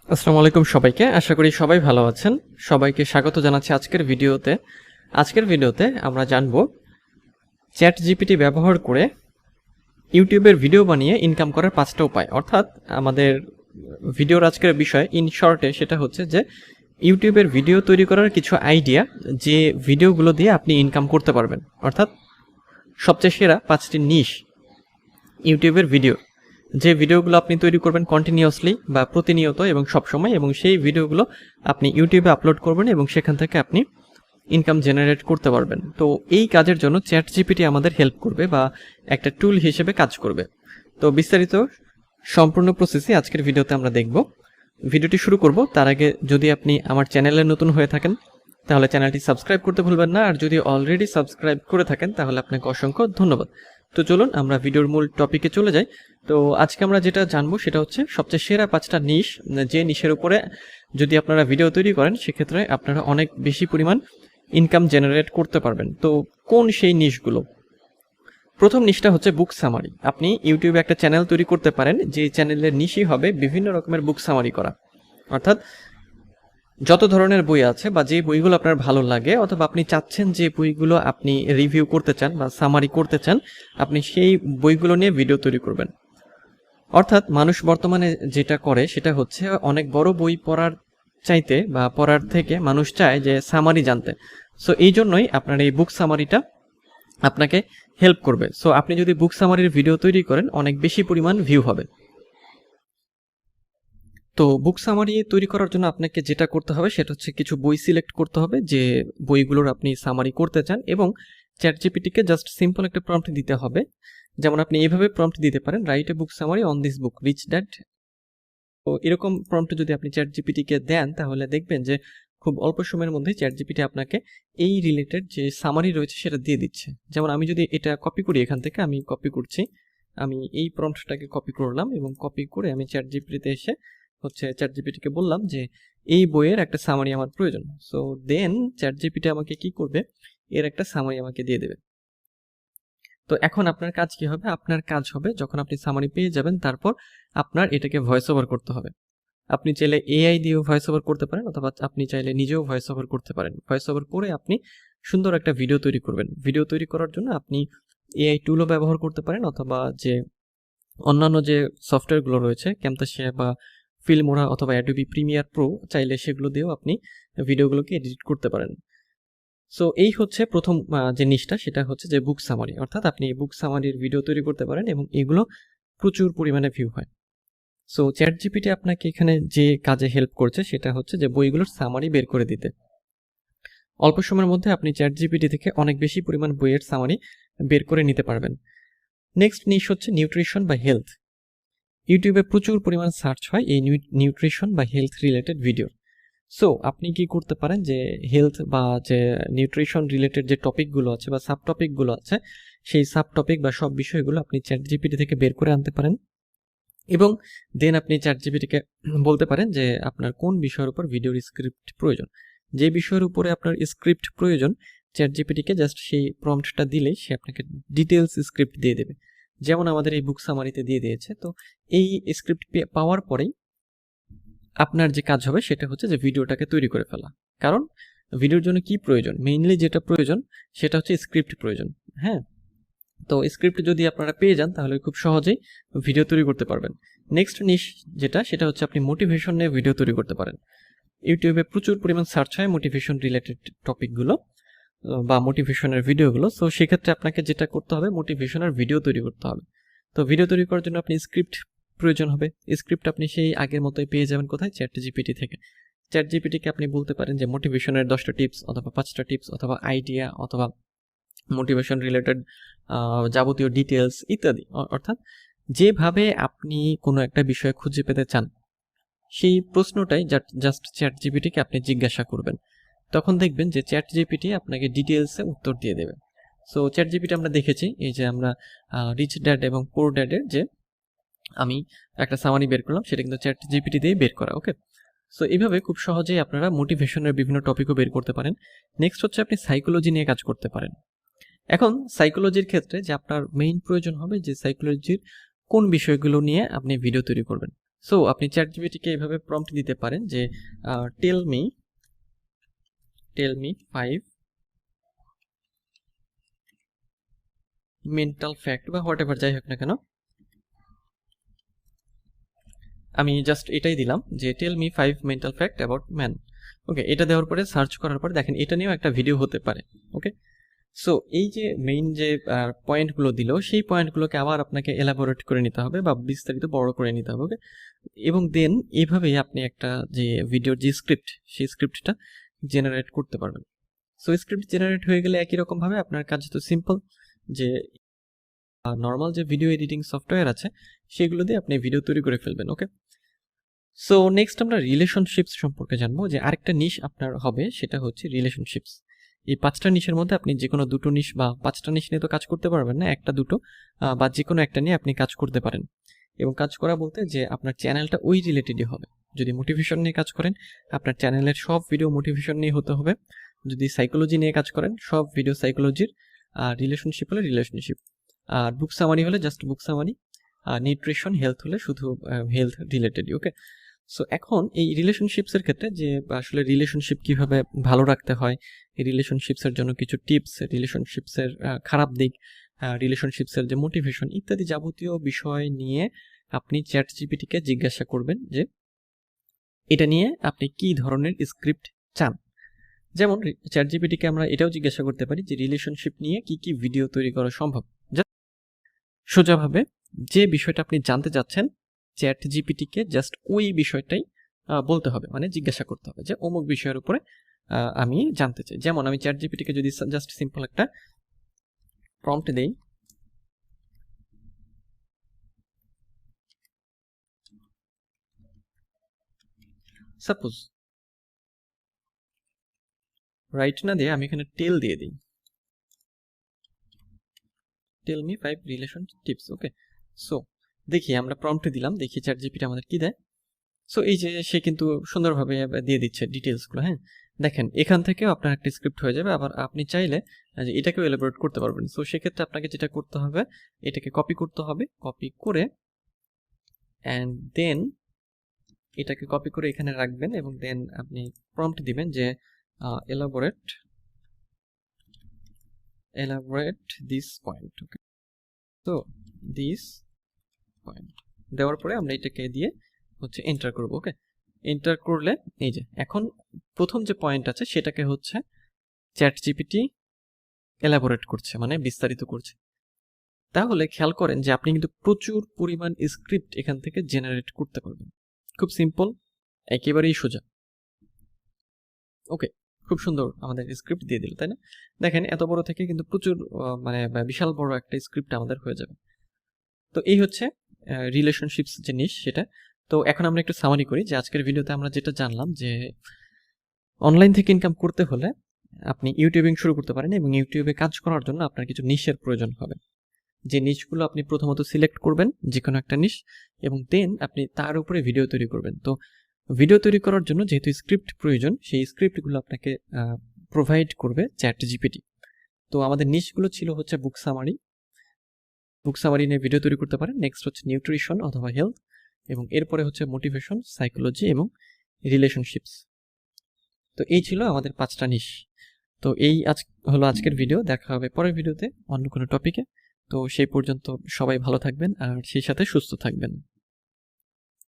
আসসালামু আলাইকুম সবাইকে। আশা করি সবাই ভালো আছেন। সবাইকে স্বাগত জানাচ্ছি আজকের ভিডিওতে আমরা জানব ChatGPT ব্যবহার করে ইউটিউবের ভিডিও বানিয়ে ইনকাম করার 5টা উপায়। অর্থাৎ আমাদের ভিডিওর আজকের বিষয় ইন শর্টে সেটা হচ্ছে যে ইউটিউবের ভিডিও তৈরি করার কিছু আইডিয়া, যে ভিডিওগুলো দিয়ে আপনি ইনকাম করতে পারবেন। অর্থাৎ সবচেয়ে সেরা 5টি নিশ ইউটিউবের ভিডিও, যে ভিডিওগুলো আপনি তৈরি করবেন কন্টিনিউয়াসলি বা প্রতিনিয়ত এবং সবসময়, এবং সেই ভিডিওগুলো আপনি ইউটিউবে আপলোড করবেন এবং সেখান থেকে আপনি ইনকাম জেনারেট করতে পারবেন। তো এই কাজের জন্য ChatGPT আমাদের হেল্প করবে বা একটা টুল হিসেবে কাজ করবে। তো বিস্তারিত সম্পূর্ণ প্রসেসই আজকের ভিডিওতে আমরা দেখব। ভিডিওটি শুরু করব তার আগে যদি আপনি আমার চ্যানেলে নতুন হয়ে থাকেন তাহলে চ্যানেলটি সাবস্ক্রাইব করতে ভুলবেন না, আর যদি অলরেডি সাবস্ক্রাইব করে থাকেন তাহলে আপনাকে অসংখ্য ধন্যবাদ। তো চলুন আমরা ভিডিওর মূল টপিকে চলে যাই। তো আজকে আমরা যেটা জানবো সেটা হচ্ছে সবচেয়ে সেরা 5টা নিশ, যে নিশের উপরে যদি আপনারা ভিডিও তৈরি করেন সেক্ষেত্রে আপনারা অনেক বেশি পরিমাণ ইনকাম জেনারেট করতে পারবেন। তো কোন সেই নিশগুলো? প্রথম নিশটা হচ্ছে বুক সামারি। আপনি ইউটিউবে একটা চ্যানেল তৈরি করতে পারেন, যে চ্যানেলের নিশই হবে বিভিন্ন রকমের বুক সামারি করা। অর্থাৎ যত ধরনের বই আছে বা যে বইগুলো আপনার ভালো লাগে, অথবা আপনি চাচ্ছেন যে বইগুলো আপনি রিভিউ করতে চান বা সামারি করতে চান, আপনি সেই বইগুলো নিয়ে ভিডিও তৈরি করবেন। অর্থাৎ মানুষ বর্তমানে যেটা করে সেটা হচ্ছে অনেক বড় বই পড়ার চাইতে বা পড়ার থেকে মানুষ চায় যে সামারি জানতে। সো এই জন্যই আপনার এই বুক সামারিটা আপনাকে হেল্প করবে। সো আপনি যদি বুক সামারির ভিডিও তৈরি করেন অনেক বেশি পরিমাণ ভিউ হবে। তো বুক সামারি তৈরি করার জন্য আপনাকে যেটা করতে হবে সেটা হচ্ছে কিছু বই সিলেক্ট করতে হবে, যে বইগুলোর আপনি সামারি করতে চান, এবং ChatGPT-কে জাস্ট সিম্পল একটা প্রম্পট দিতে হবে। যেমন আপনি এইভাবে প্রম্পট দিতে পারেন, write a book summary on this book, Rich Dad. তো এরকম প্রম্পট যদি আপনি ChatGPT-কে দেন তাহলে দেখবেন যে খুব অল্প সময়ের মধ্যে ChatGPT আপনাকে এই রিলেটেড যে সামারি রয়েছে সেটা দিয়ে দিচ্ছে। যেমন আমি যদি এটা কপি করি, এখান থেকে আমি কপি করছি, আমি এই প্রম্পটটাকে কপি করলাম এবং কপি করে আমি ChatGPT-তে এসে হচ্ছে ChatGPT-কে বললাম যে এই বইয়ের একটা সামারি আমার প্রয়োজন। সো দেন ChatGPT আমাকে কি করবে, এর একটা সামারি আমাকে দিয়ে দেবে। তো এখন আপনার কাজ কি হবে? আপনার কাজ হবে যখন আপনি সামারি পেয়ে যাবেন তারপর আপনার এটাকে ভয়েস ওভার করতে হবে। আপনি চাইলে এআই দিয়েও ভয়েস ওভার করতে পারেন, অথবা আপনি চাইলে নিজেও ভয়েস ওভার করতে পারেন। ভয়েস ওভার করে আপনি সুন্দর একটা ভিডিও তৈরি করবেন। ভিডিও তৈরি করার জন্য আপনি এআই টুলও ব্যবহার করতে পারেন, অথবা যে অন্যান্য যে সফটওয়্যারগুলো রয়েছে ক্যামতাসিয়া বা ফিল্মোরা অথবা অ্যাডোবি প্রিমিয়ার প্রো, চাইলে সেগুলো দিয়েও আপনি ভিডিওগুলোকে এডিট করতে পারেন। সো এই হচ্ছে প্রথম যে নিশটা, সেটা হচ্ছে যে বুক সামারি। অর্থাৎ আপনি বুক সামারির ভিডিও তৈরি করতে পারেন এবং এগুলো প্রচুর পরিমাণে ভিউ হয়। সো ChatGPT আপনাকে এখানে যে কাজে হেল্প করছে সেটা হচ্ছে যে বইগুলোর সামারি বের করে দিতে। অল্প সময়ের মধ্যে আপনি ChatGPT থেকে অনেক বেশি পরিমাণ বইয়ের সামারি বের করে নিতে পারবেন। নেক্সট নিশ হচ্ছে নিউট্রিশন বা হেলথ। ইউটিউবে প্রচুর পরিমাণ সার্চ হয় এই নিউট্রিশন বা হেলথ রিলেটেড ভিডিও। সো আপনি কি করতে পারেন, যে হেলথ বা যে নিউট্রিশন রিলেটেড যে টপিকগুলো আছে বা সাব টপিকগুলো আছে, সেই সাব টপিক বা সব বিষয়গুলো আপনি ChatGPT থেকে বের করে আনতে পারেন, এবং দেন আপনি ChatGPT-কে বলতে পারেন যে আপনার কোন বিষয়ের উপর ভিডিওর স্ক্রিপ্ট প্রয়োজন। যে বিষয়ের উপরে আপনার স্ক্রিপ্ট প্রয়োজন, ChatGPT-কে জাস্ট সেই প্রম্পটটা দিলেই সে আপনাকে ডিটেলস স্ক্রিপ্ট দিয়ে দেবে, যেমন আমাদের এই বুক সামারিতে দিয়ে দিয়েছে। তো এই স্ক্রিপ্ট পাওয়ার পরেই আপনার যে কাজ হবে সেটা হচ্ছে যে ভিডিওটাকে তৈরি করে ফেলা। কারণ ভিডিওর জন্য কি প্রয়োজন, মেইনলি যেটা প্রয়োজন সেটা হচ্ছে স্ক্রিপ্ট প্রয়োজন। হ্যাঁ, তো স্ক্রিপ্ট যদি আপনারা পেয়ে যান তাহলে খুব সহজেই ভিডিও তৈরি করতে পারবেন। নেক্সট নিশ যেটা, সেটা হচ্ছে আপনি মোটিভেশন নিয়ে ভিডিও তৈরি করতে পারেন। ইউটিউবে প্রচুর পরিমাণ সার্চ হয় মোটিভেশন রিলেটেড টপিকগুলো বা মোটিভেশনের ভিডিওগুলো। সো সেক্ষেত্রে আপনাকে যেটা করতে হবে, মোটিভেশনের ভিডিও তৈরি করতে হবে। তো ভিডিও তৈরি করার জন্য আপনি স্ক্রিপ্ট প্রয়োজন হবে। স্ক্রিপ্ট আপনি সেই আগের মতোই পেয়ে যাবেন কোথায়? ChatGPT থেকে। ChatGPT-কে আপনি বলতে পারেন যে মোটিভেশনের 10টা টিপস অথবা 5টা টিপস অথবা আইডিয়া অথবা মোটিভেশন রিলেটেড যাবতীয় ডিটেলস ইত্যাদি। অর্থাৎ যেভাবে আপনি কোনো একটা বিষয় খুঁজে পেতে চান সেই প্রশ্নটাই জাস্ট ChatGPT-কে আপনি জিজ্ঞাসা করবেন, তখন দেখবেন যে ChatGPT আপনাকে ডিটেলসে উত্তর দিয়ে দেবে। সো ChatGPT আমরা দেখেছি, এই যে আমরা রিচ ড্যাড এবং পোর ড্যাডের যে আমি একটা সামারি বের করলাম, সেটা কিন্তু ChatGPT দিয়েই বের করা। ওকে, সো এইভাবে খুব সহজেই আপনারা মোটিভেশনের বিভিন্ন টপিকও বের করতে পারেন। নেক্সট হচ্ছে আপনি সাইকোলজি নিয়ে কাজ করতে পারেন। এখন সাইকোলজির ক্ষেত্রে যে আপনার মেইন প্রয়োজন হবে যে সাইকোলজির কোন বিষয়গুলো নিয়ে আপনি ভিডিও তৈরি করবেন। সো আপনি চ্যাটজিপিটিকে এইভাবে প্রম্পট দিতে পারেন যে টেল মি 5 মেন্টাল ফ্যাক্ট বা হোয়াট এভার যাই হোক না কেন, আমি জাস্ট এটাই দিলাম যে tell me 5 mental fact about man. Okay, এটা দেওয়ার পরে সার্চ করার পরে দেখেন এটা নিয়েও একটা ভিডিও হতে পারে। ওকে, সো এই যে মেইন যে পয়েন্টগুলো দিল সেই পয়েন্টগুলোকে আবার আপনাকে এলাবোরেট করে নিতে হবে বা বিস্তারিত বড় করে নিতে হবে। ওকে, এবং দেন এইভাবেই আপনি একটা যে ভিডিওর যে স্ক্রিপ্ট সেই স্ক্রিপ্টটা জেনারেট করতে পারবেন। সো স্ক্রিপ্ট জেনারেট হয়ে গেলে একই রকমভাবে আপনার কাজ তো সিম্পল, যে নর্মাল যে ভিডিও এডিটিং সফটওয়্যার আছে সেগুলো দিয়ে আপনি ভিডিও তৈরি করে ফেলবেন। ওকে, সো নেক্সট আমরা রিলেশনশিপস সম্পর্কে জানবো, যে আরেকটা নিশ আপনার হবে সেটা হচ্ছে রিলেশনশিপস। এই 5টা নিশের মধ্যে আপনি যে কোনো 2টো নিশ বা 5টা নিশ নিয়ে তো কাজ করতে পারবেন না, একটা দুটো বা যে কোনো একটা নিয়ে আপনি কাজ করতে পারেন। এবং কাজ করা বলতে যে আপনার চ্যানেলটা ওই রিলেটেডই হবে। যদি মোটিভেশন নিয়ে কাজ করেন আপনার চ্যানেলের সব ভিডিও মোটিভেশন নিয়ে হতে হবে। যদি সাইকোলজি নিয়ে কাজ করেন সব ভিডিও সাইকোলজির, আর রিলেশনশিপ হলে রিলেশনশিপ, আর বুক সামারি হলে জাস্ট বুক সামারি, আর নিউট্রিশন হেলথ হলে শুধু হেলথ রিলেটেডই। ওকে, সো এখন এই রিলেশনশিপসের ক্ষেত্রে যে আসলে রিলেশনশিপ কিভাবে ভালো রাখতে হয়, এই রিলেশনশিপসের জন্য কিছু টিপস, রিলেশনশিপসের খারাপ দিক, রিলেশনশিপসের যে মোটিভেশন ইত্যাদি যাবতীয় বিষয় নিয়ে আপনি চ্যাটজিপিটিকে জিজ্ঞাসা করবেন যে এটা নিয়ে আপনি কি ধরনের স্ক্রিপ্ট চান। যেমন চ্যাটজিপিটিকে আমরা এটাও জিজ্ঞাসা করতে পারি যে রিলেশনশিপ নিয়ে কি কি ভিডিও তৈরি করা সম্ভব। সোজাভাবে যে বিষয়টা আপনি জানতে চাচ্ছেন চ্যাটজিপিটিকে জাস্ট ওই বিষয়টাই বলতে হবে, মানে জিজ্ঞাসা করতে হবে যে অমুক বিষয়ের উপরে আমি জানতে চাই। যেমন আমি চ্যাটজিপিটিকে যদি জাস্ট সিম্পল একটা প্রম্পট দেই, সাপোজ রাইট না দিয়ে আমি এখানে টেল দিয়ে দিই, টেল মি 5 রিলেশন টিপস। ওকে, সো দেখি আমরা প্রম্পট দিলাম, দেখি চ্যাটজিপিটি আমাদের কি দেয়। সো এই যে সে কিন্তু সুন্দরভাবে দিয়ে দিচ্ছে ডিটেলসগুলো। হ্যাঁ, দেখেন এখান থেকেও আপনার একটা স্ক্রিপ্ট হয়ে যাবে, আবার আপনি চাইলে যে এটাকেও এলাবোরেট করতে পারবেন। সো সেক্ষেত্রে আপনাকে যেটা করতে হবে এটাকে কপি করতে হবে, কপি করে অ্যান্ড দেন এটাকে কপি করে এখানে রাখবেন এবং দেন আপনি প্রম্পট দিবেন যে elaborate this point. ওকে, তো দিস পয়েন্ট দেওয়ার পরে আমরা এটাকে দিয়ে হচ্ছে এন্টার করব। ওকে, এন্টার করলে এই যে এখন প্রথম যে পয়েন্ট আছে সেটাকে হচ্ছে চ্যাটজিপিটি এলাবোরেট করছে, মানে বিস্তারিত করছে। তাহলে খেয়াল করেন যে আপনি কিন্তু প্রচুর পরিমাণ স্ক্রিপ্ট এখান থেকে জেনারেট করতে পারবেন। খুব সিম্পল, একেবারেই সোজা। ওকে, খুব সুন্দর আমাদের স্ক্রিপ্ট দিয়ে দিল, তাই না? দেখেন এত বড় থেকে কিন্তু প্রচুর মানে বিশাল বড় একটা স্ক্রিপ্ট আমাদের হয়ে যাবে। তো এই হচ্ছে রিলেশনশিপস জিনিস সেটা। তো এখন আমরা একটু সামারি করি যে আজকের ভিডিওতে আমরা যেটা জানলাম যে অনলাইন থেকে ইনকাম করতে হলে আপনি ইউটিউবিং শুরু করতে পারেন এবং ইউটিউবে কাজ করার জন্য আপনার কিছু নিশের প্রয়োজন হবে। যে নিশগুলো আপনি প্রথমত সিলেক্ট করবেন, যে কোনো একটা নিশ, এবং দেন আপনি তার উপরে ভিডিও তৈরি করবেন। তো ভিডিও তৈরি করার জন্য যেহেতু স্ক্রিপ্ট প্রয়োজন, সেই স্ক্রিপ্টগুলো আপনাকে প্রোভাইড করবে চ্যাটজিপিটি। তো আমাদের নিশগুলো ছিল হচ্ছে বুক সামারি নিয়ে ভিডিও তৈরি করতে পারেন, নেক্সট হচ্ছে নিউট্রিশন অথবা হেলথ, এবং এরপরে হচ্ছে মোটিভেশন, সাইকোলজি এবং রিলেশনশিপস। তো এই ছিল আমাদের 5টা নিশ। তো এই হলো আজকের ভিডিও। দেখা হবে পরের ভিডিওতে অন্য কোনো টপিকে। তো সেই পর্যন্ত সবাই ভালো থাকবেন আর সেই সাথে সুস্থ থাকবেন।